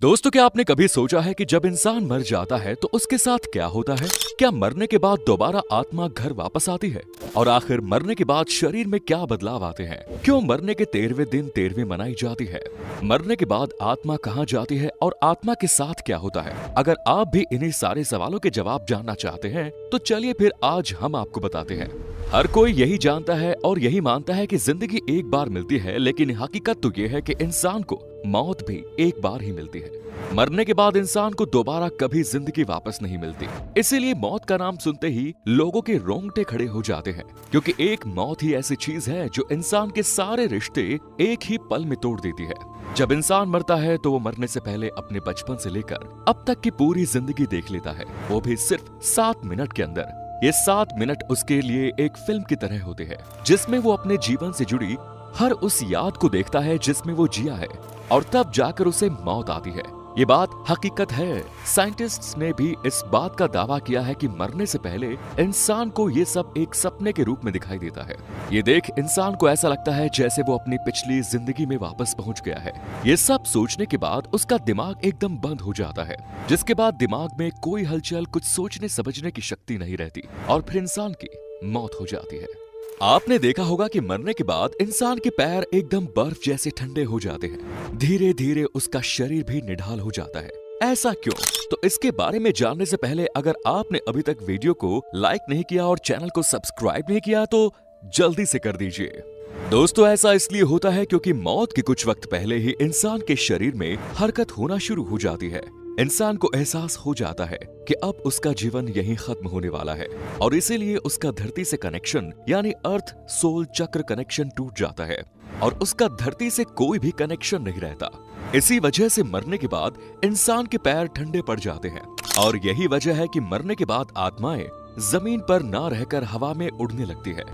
दोस्तों, क्या आपने कभी सोचा है कि जब इंसान मर जाता है तो उसके साथ क्या होता है? क्या मरने के बाद दोबारा आत्मा घर वापस आती है? और आखिर मरने के बाद शरीर में क्या बदलाव आते हैं? क्यों मरने के 13वें दिन 13वीं मनाई जाती है? मरने के बाद आत्मा कहाँ जाती है और आत्मा के साथ क्या होता है? अगर आप भी इन्हीं सारे सवालों के जवाब जानना चाहते हैं तो चलिए फिर आज हम आपको बताते हैं। हर कोई यही जानता है और यही मानता है कि जिंदगी एक बार मिलती है, लेकिन हकीकत तो ये है कि इंसान को मौत भी एक बार ही मिलती है। मरने के बाद इंसान को दोबारा कभी जिंदगी वापस नहीं मिलती। इसीलिए मौत का नाम सुनते ही लोगों के रोंगटे खड़े हो जाते हैं, क्योंकि एक मौत ही ऐसी चीज है जो इंसान के सारे रिश्ते एक ही पल में तोड़ देती है। जब इंसान मरता है तो वो मरने से पहले अपने बचपन से लेकर अब तक की पूरी जिंदगी देख लेता है, वो भी सिर्फ 7 मिनट के अंदर। ये 7 मिनट उसके लिए एक फिल्म की तरह होते हैं, जिसमें वो अपने जीवन से जुड़ी हर उस याद को देखता है जिसमें वो जिया है, और तब जाकर उसे मौत आती है। ये बात हकीकत है। साइंटिस्ट्स ने भी इस बात का दावा किया है कि मरने से पहले इंसान को ये सब एक सपने के रूप में दिखाई देता है। ये देख इंसान को ऐसा लगता है जैसे वो अपनी पिछली जिंदगी में वापस पहुंच गया है। ये सब सोचने के बाद उसका दिमाग एकदम बंद हो जाता है, जिसके बाद दिमाग में कोई हलचल, कुछ सोचने समझने की शक्ति नहीं रहती, और फिर इंसान की मौत हो जाती है। आपने देखा होगा कि मरने के बाद इंसान के पैर एकदम बर्फ जैसे ठंडे हो जाते हैं। धीरे धीरे उसका शरीर भी निढाल हो जाता है। ऐसा क्यों? तो इसके बारे में जानने से पहले अगर आपने अभी तक वीडियो को लाइक नहीं किया और चैनल को सब्सक्राइब नहीं किया तो जल्दी से कर दीजिए। दोस्तों, ऐसा इसलिए होता है क्योंकि मौत के कुछ वक्त पहले ही इंसान के शरीर में हरकत होना शुरू हो जाती है। इंसान को एहसास हो जाता है कि अब उसका जीवन यहीं खत्म होने वाला है, और इसीलिए उसका धरती से कनेक्शन यानी अर्थ सोल चक्र कनेक्शन टूट जाता है, और उसका धरती से कोई भी कनेक्शन नहीं रहता। इसी वजह से मरने के बाद इंसान के पैर ठंडे पड़ जाते हैं, और यही वजह है कि मरने के बाद आत्माएं जमीन पर ना रहकर हवा में उड़ने लगती है।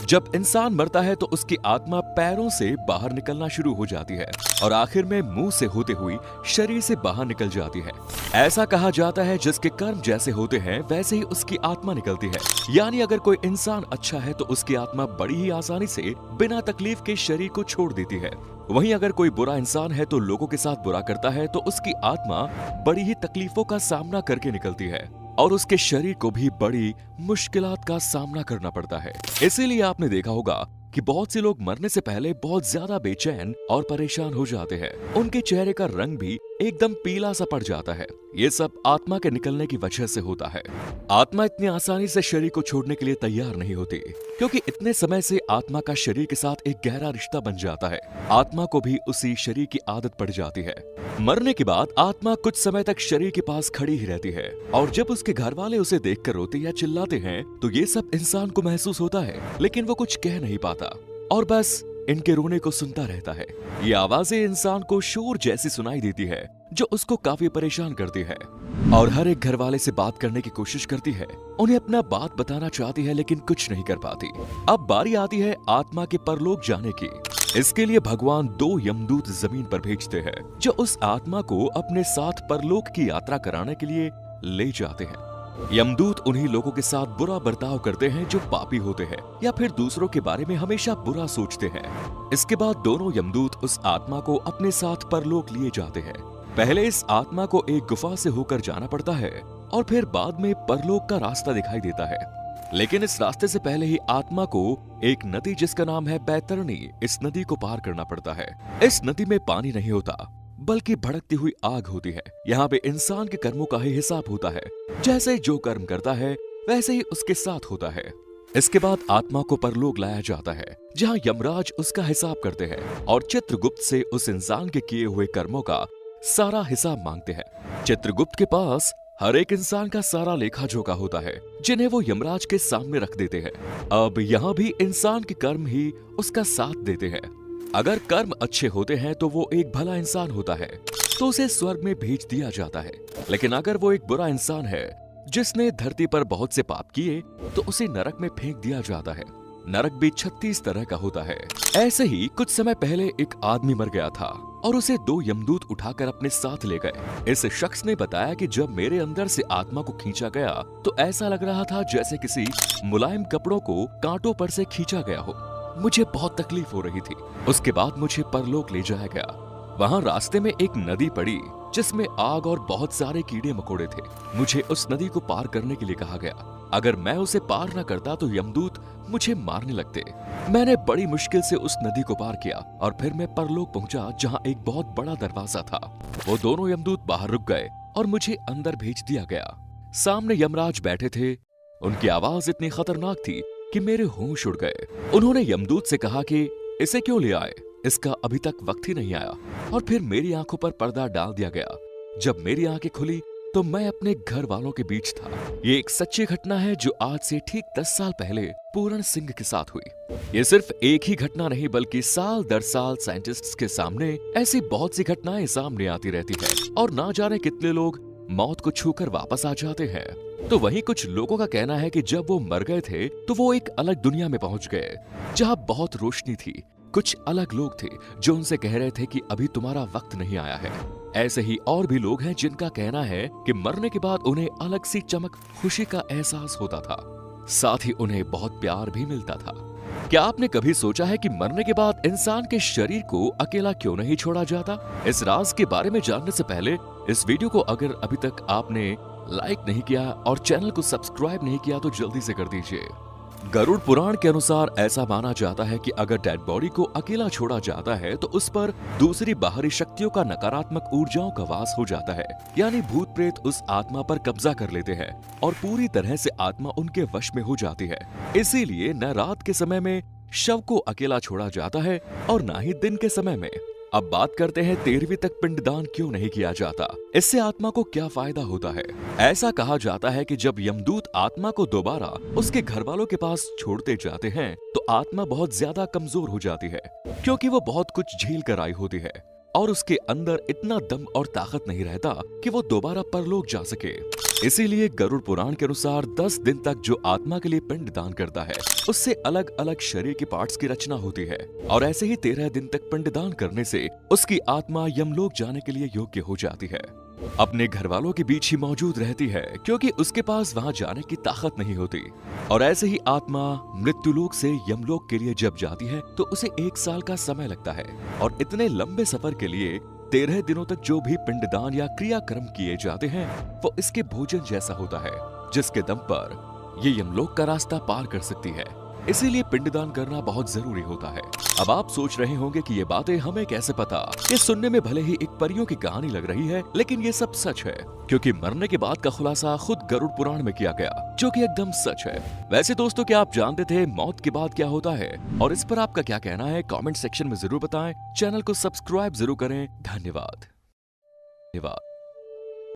जब इंसान मरता है तो उसकी आत्मा पैरों से बाहर निकलना शुरू हो जाती है, और आखिर में मुंह से होते हुई शरीर से बाहर निकल जाती है। ऐसा कहा जाता है जिसके कर्म जैसे होते हैं वैसे ही उसकी आत्मा निकलती है। यानी अगर कोई इंसान अच्छा है तो उसकी आत्मा बड़ी ही आसानी से बिना तकलीफ के शरीर को छोड़ देती है। वहीं अगर कोई बुरा इंसान है तो लोगों के साथ बुरा करता है तो उसकी आत्मा बड़ी ही तकलीफों का सामना करके निकलती है, और उसके शरीर को भी बड़ी मुश्किलात का सामना करना पड़ता है। इसीलिए आपने देखा होगा कि बहुत से लोग मरने से पहले बहुत ज्यादा बेचैन और परेशान हो जाते हैं। उनके चेहरे का रंग भी एकदम पीला सा पड़ जाता है। ये सब आत्मा के निकलने की वजह से होता है। आत्मा इतनी आसानी से शरीर को छोड़ने के लिए तैयार नहीं होती, क्योंकि इतने समय से आत्मा का शरीर के साथ एक गहरा रिश्ता बन जाता है। आत्मा को भी उसी शरीर की आदत पड़ जाती है। मरने के बाद आत्मा कुछ समय तक शरीर के पास खड़ी ही रहती है, और जब उसके घर वाले उसे देखकर रोते या चिल्लाते हैं तो ये सब इंसान को महसूस होता है, लेकिन वो कुछ कह नहीं पाता और बस इनके रोने को सुनता रहता है। ये आवाजें इंसान को शोर जैसी सुनाई देती है, जो उसको काफी परेशान करती है, और हर एक घर वाले से बात करने की कोशिश करती है। उन्हें अपना बात बताना चाहती है, लेकिन कुछ नहीं कर पाती। अब बारी आती है आत्मा के परलोक जाने की। इसके लिए भगवान 2 यमदूत जमीन पर भेजते हैं, जो उस आत्मा को अपने साथ परलोक की यात्रा कराने के लिए ले जाते हैं। यमदूत उन्हीं लोगों के साथ बुरा बर्ताव करते हैं जो पापी होते हैं या फिर दूसरों के बारे में हमेशा बुरा सोचते हैं। इसके बाद दोनों यमदूत उस आत्मा को अपने साथ परलोक लिए जाते हैं। पहले इस आत्मा को एक गुफा से होकर जाना पड़ता है, और फिर बाद में परलोक का रास्ता दिखाई देता है। लेकिन इस रास्ते से पहले ही आत्मा को एक नदी जिसका नाम है बैतरणी, इस नदी को पार करना पड़ता है। इस नदी में पानी नहीं होता, बल्कि भड़कती हुई आग होती है। यहाँ पे इंसान के कर्मों का ही हिसाब होता है। जैसे जो कर्म करता है वैसे ही उसके साथ होता है। इसके बाद आत्मा को परलोक लाया जाता है, जहाँ यमराज उसका हिसाब करते हैं और चित्रगुप्त से उस इंसान के किए हुए कर्मों का सारा हिसाब मांगते हैं। चित्रगुप्त के पास हर एक इंसान का सारा लेखा जोखा होता है, जिन्हें वो यमराज के सामने रख देते हैं। अब यहाँ भी इंसान के कर्म ही उसका साथ देते हैं। अगर कर्म अच्छे होते हैं तो वो एक भला इंसान होता है, तो उसे स्वर्ग में भेज दिया जाता है। लेकिन अगर वो एक बुरा इंसान है जिसने धरती पर बहुत से पाप किए, तो उसे नरक में फेंक दिया जाता है। नरक भी 36 तरह का होता है। ऐसे ही कुछ समय पहले एक आदमी मर गया था, और उसे 2 यमदूत उठाकर अपने साथ ले गए। इस शख्स ने बताया कि जब मेरे अंदर से आत्मा को खींचा गया तो ऐसा लग रहा था जैसे किसी मुलायम कपड़ों को कांटों पर से खींचा गया हो। मुझे बहुत तकलीफ हो रही थी। उसके बाद मुझे परलोक ले जाया गया। वहाँ रास्ते में एक नदी पड़ी, जिसमें आग और बहुत सारे कीड़े मकोड़े थे। मुझे उस नदी को पार करने के लिए कहा गया। अगर मैं उसे पार न करता तो यमदूत मुझे मारने लगते। मैंने बड़ी मुश्किल से उस नदी को पार किया और फिर मैं परलोक पहुंचा, जहां एक बहुत बड़ा दरवाजा था। वो दोनों यमदूत बाहर रुक गए और मुझे अंदर भेज दिया गया। सामने यमराज बैठे थे। उनकी आवाज इतनी खतरनाक थी कि मेरे होश उड़ गए। उन्होंने यमदूत से कहा कि इसे क्यों ले आए, इसका अभी तक वक्त ही नहीं आया। और फिर मेरी आंखों पर पर्दा डाल दिया गया। जब मेरी आंखें खुली तो मैं अपने घर वालों के बीच था। ये एक सच्ची घटना है जो आज से ठीक 10 साल पहले पूरण सिंह के साथ हुई। ये सिर्फ एक ही घटना नहीं, बल्कि साल दर साल साइंटिस्ट्स के सामने ऐसी बहुत सी घटनाएं सामने आती रहती है और ना जाने कितने लोग मौत को छूकर वापस आ जाते हैं। तो वहीं कुछ लोगों का कहना है कि जब वो मर गए थे तो वो एक अलग दुनिया में पहुंच गए, जहां बहुत रोशनी थी। कुछ अलग लोग थे जो उनसे कह रहे थे कि अभी तुम्हारा वक्त नहीं आया है। ऐसे ही और भी लोग हैं जिनका कहना है कि मरने के बाद उन्हें अलग सी चमक, खुशी का एहसास होता था। साथ ही उन्हें बहुत प्यार भी मिलता था। क्या आपने कभी सोचा है कि मरने के बाद इंसान के शरीर को अकेला क्यों नहीं छोड़ा जाता? इस राज के बारे में जानने से पहले इस वीडियो को अगर अभी तक आपने लाइक नहीं किया और चैनल को सब्सक्राइब नहीं किया तो जल्दी से कर दीजिए। गरुड़ पुराण के अनुसार ऐसा माना जाता है कि अगर डेड बॉडी को अकेला छोड़ा जाता है तो उस पर दूसरी बाहरी शक्तियों का नकारात्मक ऊर्जाओं का वास हो जाता है, यानी भूत प्रेत उस आत्मा पर कब्जा कर लेते हैं और पूरी तरह से आत्मा उनके वश में हो जाती है। इसीलिए न रात के समय में शव को अकेला छोड़ा जाता है और न ही दिन के समय में। अब बात करते हैं 13वीं तक पिंडदान क्यों नहीं किया जाता, इससे आत्मा को क्या फायदा होता है। ऐसा कहा जाता है कि जब यमदूत आत्मा को दोबारा उसके घर वालों के पास छोड़ते जाते हैं तो आत्मा बहुत ज्यादा कमजोर हो जाती है, क्योंकि वो बहुत कुछ झेल कर आई होती है और उसके अंदर इतना दम और ताकत नहीं रहता कि वो दोबारा परलोक जा सके। इसीलिए गरुड़ पुराण के अनुसार 10 दिन तक जो आत्मा के लिए पिंड दान करता है उससे अलग अलग शरीर के पार्ट्स की रचना होती है और ऐसे ही 13 दिन तक पिंड दान करने से उसकी आत्मा यमलोक जाने के लिए योग्य हो जाती है। अपने घर वालों के बीच ही मौजूद रहती है, क्योंकि उसके पास वहां जाने की ताकत नहीं होती। और ऐसे ही आत्मा मृत्युलोक से यमलोक के लिए जब जाती है तो उसे 1 साल का समय लगता है और इतने लंबे सफर के लिए 13 दिनों तक जो भी पिंडदान या क्रियाक्रम किए जाते हैं वो इसके भोजन जैसा होता है, जिसके दम पर ये यमलोक का रास्ता पार कर सकती है। इसीलिए पिंडदान करना बहुत जरूरी होता है। अब आप सोच रहे होंगे कि ये बातें हमें कैसे पता? ये सुनने में भले ही एक परियों की कहानी लग रही है, लेकिन ये सब सच है, क्योंकि मरने के बाद का खुलासा खुद गरुड़ पुराण में किया गया, जो कि एकदम सच है। वैसे दोस्तों, क्या आप जानते थे मौत के बाद क्या होता है? और इस पर आपका क्या कहना है? कमेंट सेक्शन में जरूर बताएं। चैनल को सब्सक्राइब जरूर करें। धन्यवाद।